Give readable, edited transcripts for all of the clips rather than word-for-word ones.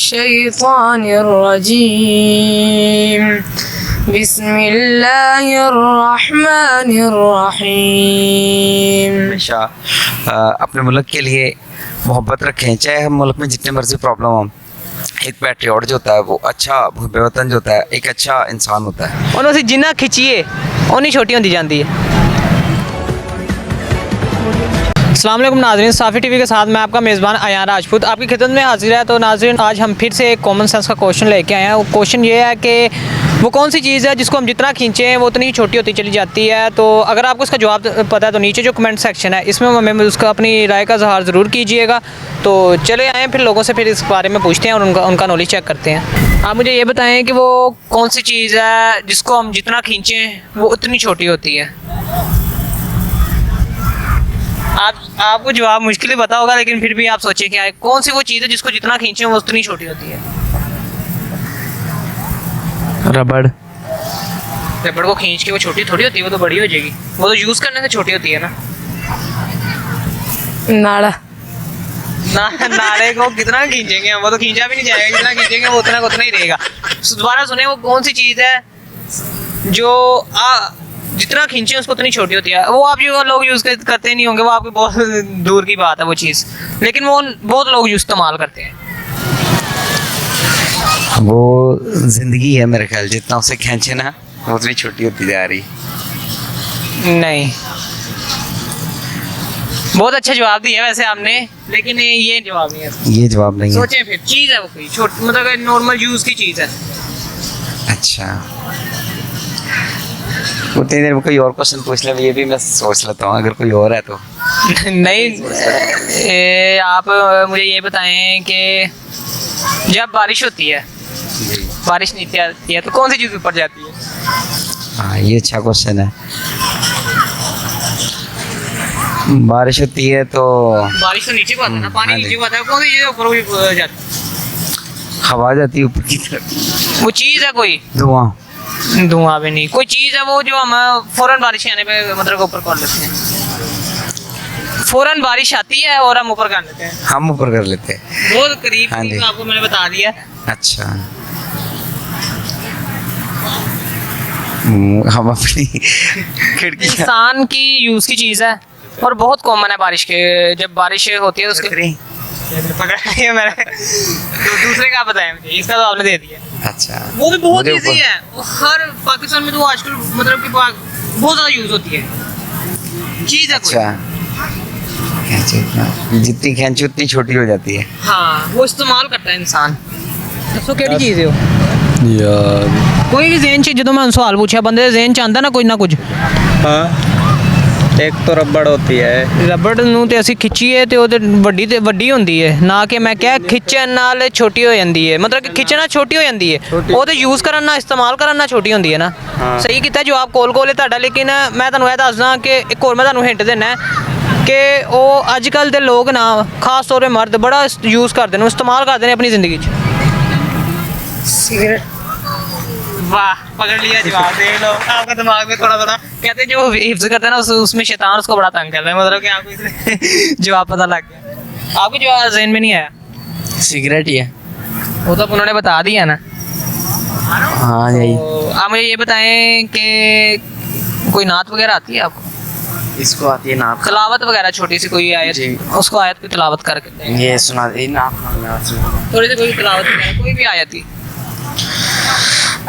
शैतानिर रजीम बिस्मिल्लाहिर रहमानिर रहीम। हमेशा अपने मुल्क के लिए मोहब्बत रखें, चाहे हम मुल्क में जितने मर्जी प्रॉब्लम हो। एक पैट्रियट जो होता है वो अच्छा बेवतन जो होता है एक अच्छा इंसान होता है। ਉਹਨੂੰ ਅਸੀਂ ਜਿੰਨਾ ਖਿੱਚੀਏ ਉਨੀ ਛੋਟੀ ਹੁੰਦੀ ਜਾਂਦੀ है। अस्सलाम वालेकुम नाज़रीन, साफ़ी टीवी के साथ मैं आपका मेज़बान अयान राजपूत आपकी खिदमत में हाजिर है। तो नाज़रीन, आज हम फिर से एक कॉमन सेंस का क्वेश्चन लेके आए हैं। वो क्वेश्चन ये है कि वो कौन सी चीज़ है जिसको हम जितना खींचें वो उतनी ही छोटी होती चली जाती है। तो अगर आपको इसका जवाब पता है तो नीचे जो कमेंट सेक्शन है इसमें हमें उसका अपनी राय का इज़हार ज़रूर कीजिएगा। तो चले आएँ फिर लोगों से फिर इस बारे में पूछते हैं और उनका नॉलेज चेक करते हैं। आप मुझे ये बताएँ कि वो कौन सी चीज़ है जिसको हम जितना खींचें वो उतनी छोटी होती है। आपको जवाब मुश्किल ही पता होगा, लेकिन फिर भी आप सोचिए क्या है, कौन सी वो चीज़ है जिसको जितना खींचे वो उतनी छोटी होती है। रबड़। रबड़ को खींच के वो छोटी थोड़ी होती है, वो तो बड़ी हो जाएगी। वो तो यूज़ करने से छोटी होती है ना। नाड़ा। नाले को कितना खींचेंगे हम, वो तो खींचा भी नहीं जाएगा। जितना खींचेंगे वो उतना ही रहेगा। दोबारा सुने, वो कौन सी चीज़ है जो जितना खींचे उसको उतनी छोटी होती है। वो आप जो लोग यूज़ करते नहीं होंगे, वो आपकी बहुत दूर की बात है वो चीज़, लेकिन वो बहुत लोग इस्तेमाल करते हैं। वो जिंदगी है मेरे ख्याल, जितना उसे खींचे ना वो उतनी छोटी होती जा रही। नहीं, बहुत अच्छा जवाब दिया वैसे आपने, लेकिन ये जवाब नहीं है। ये जवाब नहीं है। सोचें फिर, चीज़ है वो कोई छोटी, मतलब नॉर्मल यूज़ की चीज़ है। अच्छा, उतनी देर में कोई और क्वेश्चन पूछ ले, ये भी मैं सोच लेता हूँ अगर कोई और है तो। नहीं, आप मुझे ये बताएं कि जब बारिश होती है, बारिश नीचे आती है तो कौन सी चीज़ ऊपर जाती है? हाँ, ये अच्छा क्वेश्चन है। बारिश होती है तो बारिश तो नीचे को आता है ना, पानी नीचे को आता है, कौन सी चीज़ ऊपर जाती है? हवा जाती है ऊपर की तरफ। वो चीज़ है कोई? धुआं। धुआं भी नहीं, कोई चीज़ है वो जो हम फौरन बारिश आने पे मतलब ऊपर कर लेते हैं। फौरन बारिश आती है और हम ऊपर कर लेते हैं। हम ऊपर कर लेते हैं। बहुत करीब हाँ जी। आपको मैंने बता दिया। अच्छा, हम अपनी खिड़की इंसान की यूज़ की चीज़ है और बहुत कॉमन है। बारिश के जब बारिश होती है तो उसके पकड़ लिया मैंने। तो दूसरे का बताया मुझे, इसका तो आपने दे दिया। अच्छा, वो भी बहुत इजी है, वो हर पाकिस्तान में तो आजकल मतलब कि बहुत ज़्यादा यूज़ होती है चीज़ है। अच्छा, जितनी खींची उतनी छोटी हो जाती है। हाँ, वो इस्तेमाल करता है इंसान। दसो केड़ी चीज़ है वो? यार कोई भी ज़हन च जो मैं सवाल पूछा बंदे दे ज़हन च आंदा ना कुछ ना कुछ। हाँ, एक तो रबड़ होती है। रबड़ ਨੂੰ ਤੇ ਅਸੀਂ ਖਿੱਚੀਏ ਤੇ ਉਹਦੇ ਵੱਡੀ ਹੁੰਦੀ ਹੈ ਨਾ, ਕਿ ਮੈਂ ਕਿਹਾ ਖਿੱਚਣ ਨਾਲ ਛੋਟੀ ਹੋ ਜਾਂਦੀ ਹੈ, ਮਤਲਬ ਕਿ ਖਿੱਚਣਾ ਛੋਟੀ ਹੋ ਜਾਂਦੀ ਹੈ, ਉਹ ਤੇ ਯੂਜ਼ ਕਰਨ ਨਾਲ ਇਸਤੇਮਾਲ ਕਰਨ ਨਾਲ ਛੋਟੀ ਹੁੰਦੀ ਹੈ ਨਾ। ਸਹੀ ਕੀਤਾ ਜਵਾਬ, ਕੋਲ ਹੈ ਤੁਹਾਡਾ। ਲੇਕਿਨ ਮੈਂ ਤੁਹਾਨੂੰ ਇਹ ਦੱਸਦਾ ਕਿ ਇੱਕ ਹੋਰ ਮੈਂ ਤੁਹਾਨੂੰ ਹਿੰਟ ਦੇਣਾ ਕਿ ਉਹ ਅੱਜ ਕੱਲ੍ਹ ਦੇ ਲੋਕ ਨਾ, ਖਾਸ ਤੌਰ 'ਤੇ ਮਰਦ ਬੜਾ ਯੂਜ਼ ਕਰਦੇ ਨੇ, ਇਸਤੇਮਾਲ ਕਰਦੇ ਨੇ ਆਪਣੀ ਜ਼ਿੰਦਗੀ 'ਚ। सिगरेट। वाह, पकड़ लिया जवाब। देख लो, आपका दिमाग में थोड़ा थोड़ा कहते हैं जो हिफ्ज करते हैं ना उसमें शैतान उसको बड़ा तंग करता है, मतलब कि आपको इसलिए जवाब पता लग गया। आपको जवाब ज़हन में नहीं आया? सिगरेट ही है। वो तो उन्होंने बता दिया ना। हाँ यही। तो आप मुझे ये बताएं कि कोई नात वगैरह आती है आपको? इसको आती है नाप। तलावत वगैरह छोटी सी कोई आयत, जी। उसको आयत की तलावत करके दें। ये सुना दी नाप। थोड़ी सी कोई तलावत वगैरह, कोई भी आयत की।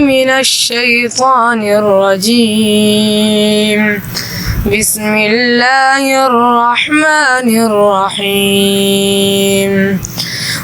मिनश शैतानिर रजीम बिस्मिल्लाहिर रहमानिर रहीम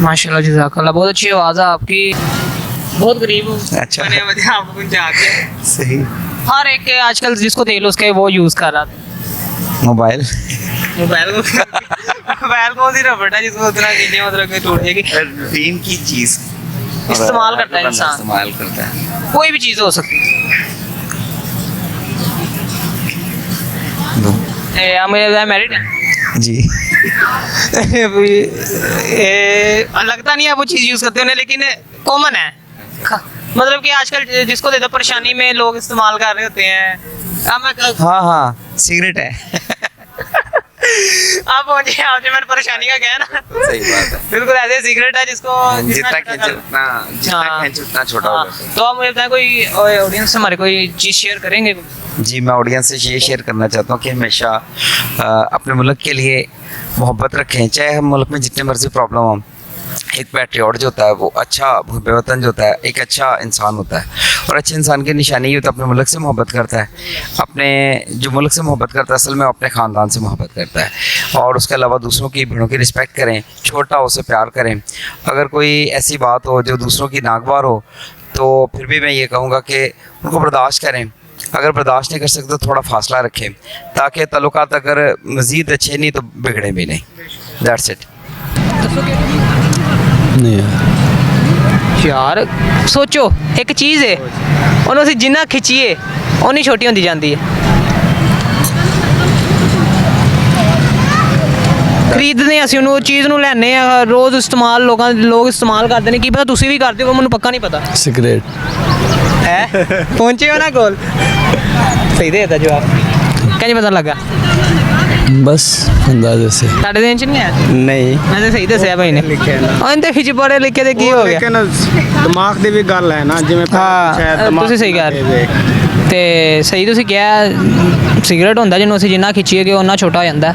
माशाल्लाह, जज़ाकल्लाह, बहुत अच्छी आवाज़ है आपकी, बहुत करीब हूँ। अच्छा। मैंने आपको कुछ जाके सही। हर एक के आजकल जिसको तेल उसके वो यूज़ कर रहा था। मोबाइल। मोबाइल को बैल कौन सी रबड़ है जिसको उतना खींचे मतलब कि टूट जाएगी? रूटीन की चीज इस्तेमाल करता है बंदा इंसान। इस्तेमाल करता है। कोई भी चीज़ हो सकती है। आप मुझे मैरिड है? जी। लगता नहीं है वो चीज़ यूज़ करते होने, लेकिन कॉमन है। मतलब कि आजकल जिसको ज़्यादा परेशानी में लोग इस्तेमाल कर रहे होते हैं। हाँ हाँ, सिगरेट है। आप पहुंचे आपने मैंने परेशानी का कहा ना। सही बात है। बिल्कुल ऐसे सिगरेट है जिसको जितना छोटा खींचे कर- हाँ। उतना छोटा हाँ। होगा। तो आप मुझे बताएं कोई ऑडियंस हमारे कोई चीज़ शेयर करेंगे? जी, मैं ऑडियंस से ये शेयर करना चाहता हूँ कि हमेशा अपने मुल्क के लिए मोहब्बत रखें, चाहे हम मुल्क में जितने मर्जी प्रॉब्लम हो। एक पैट्रियट जो होता है वो अच्छा भूपे वतन जो होता है एक अच्छा इंसान होता है, और अच्छे इंसान की निशानी ये होता है अपने मुल्क से मोहब्बत करता है। अपने जो मुल्क से मोहब्बत करता है असल में अपने ख़ानदान से मोहब्बत करता है, और उसके अलावा दूसरों की बड़ों की रिस्पेक्ट करें, छोटा हो उसे प्यार करें। अगर कोई ऐसी बात हो जो दूसरों की नागवार हो तो फिर भी मैं ये कहूँगा कि उनको बर्दाश्त करें। अगर बर्दाश्त नहीं कर सकते तो थोड़ा फासला रखें, ताकि ताल्लुकात अगर मज़ीद अच्छे नहीं तो बिगड़े भी नहीं। That's it. नहीं यार सोचो एक चीज़ है ਉਹਨੂੰ ਅਸੀਂ ਜਿੰਨਾ ਖਿੱਚੀਏ ਓਨੀ ਛੋਟੀ ਹੁੰਦੀ ਜਾਂਦੀ ਹੈ। ਖਰੀਦਦੇ ਅਸੀਂ ਉਹਨੂੰ ਚੀਜ਼ ਨੂੰ ਲੈਣੇ ਆ ਰੋਜ਼ ਇਸਤੇਮਾਲ ਲੋਕ ਇਸਤੇਮਾਲ ਕਰਦੇ ਨੇ। ਕੀ ਪਤਾ ਤੁਸੀਂ ਵੀ ਕਰਦੇ ਹੋ, ਮੈਨੂੰ ਪੱਕਾ ਨਹੀਂ ਪਤਾ सिगरेट ਹੈ। ਪਹੁੰਚੇ ਹੋ ਨਾ ਕੋਲ? ਸਹੀ ਦੇ ਦਿੱਤਾ ਜਵਾਬ। ਕਿੰਜ ਪਤਾ ਲੱਗਾ? बस अंदाजे से ਤੁਹਾਡੇ ਦਿਨ ਚ ਨਹੀਂ ਆਇਆ? नहीं ਮੈਂ ਤਾਂ ਸਹੀ ਦੱਸਿਆ ਭਾਈ ਨੇ। ਲਿਖਿਆ ਨਾ। ਉਹ ਇਹਦੇ ਵਿੱਚ ਪੜ੍ਹੇ ਲਿਖੇ ਤੇ ਕੀ ਹੋ ਗਿਆ? लेकिन दिमाग ਦੀ ਵੀ ਗੱਲ ਹੈ ਨਾ, ਜਿਵੇਂ ਹਾਂ ਤੁਸੀਂ ਸਹੀ ਕਹਿ ਰਹੇ ਤੇ ਸਹੀ ਤੁਸੀਂ ਕਿਹਾ ਸਿਗਰਟ ਹੁੰਦਾ ਜਿਹਨੂੰ ਅਸੀਂ ਜਿੰਨਾ ਖਿੱਚੀਏ ਕਿ ਉਹਨਾਂ ਛੋਟਾ ਹੋ ਜਾਂਦਾ।